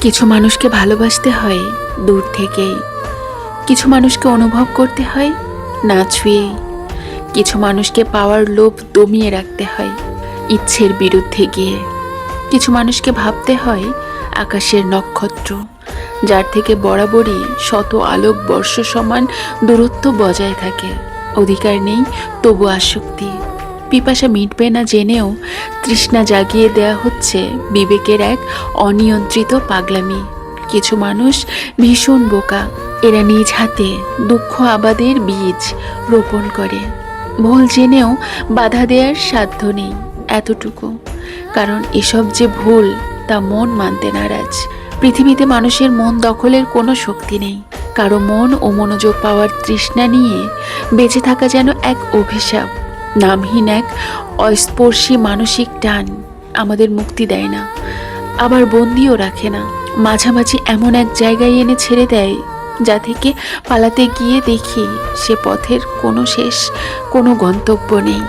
কিছু মানুষকে ভালোবাসতে হয় দূর থেকেই, কিছু মানুষকে অনুভব করতে হয় না ছুঁয়েই, কিছু মানুষকে পাওয়ার লোভ দমিয়ে রাখতে হয় ইচ্ছের বিরুদ্ধে গিয়ে, কিছু মানুষকে ভাবতে হয় আকাশের নক্ষত্র, যার থেকে বরাবরই শত আলোক বর্ষ সমান দূরত্ব বজায় থাকে। অধিকার নেই তবু আসক্তি, পিপাসা মিটবে না জেনেও তৃষ্ণা জাগিয়ে দেয়া হচ্ছে বিবেকের এক অনিয়ন্ত্রিত পাগলামি। কিছু মানুষ ভীষণ বোকা, এরা নিজ হাতে দুঃখ আবাদের বীজ রোপণ করে, ভুল জেনেও বাধা দেওয়ার সাধ্য নেই এতটুকু, কারণ এসব যে ভুল তা মন মানতে নারাজ। পৃথিবীতে মানুষের মন দখলের কোনো শক্তি নেই, কারো মন ও মনোযোগ পাওয়ার তৃষ্ণা নিয়ে বেঁচে থাকা যেন এক অভিশাপ, নামহীন এক অস্পর্শী মানসিক টান, আমাদের মুক্তি দেয় না, আবার বন্দিও রাখে না, মাঝামাঝি এমন এক জায়গায় এনে ছেড়ে দেয় যা থেকে পালাতে গিয়ে দেখি সে পথের কোনো শেষ, কোনো গন্তব্য নেই।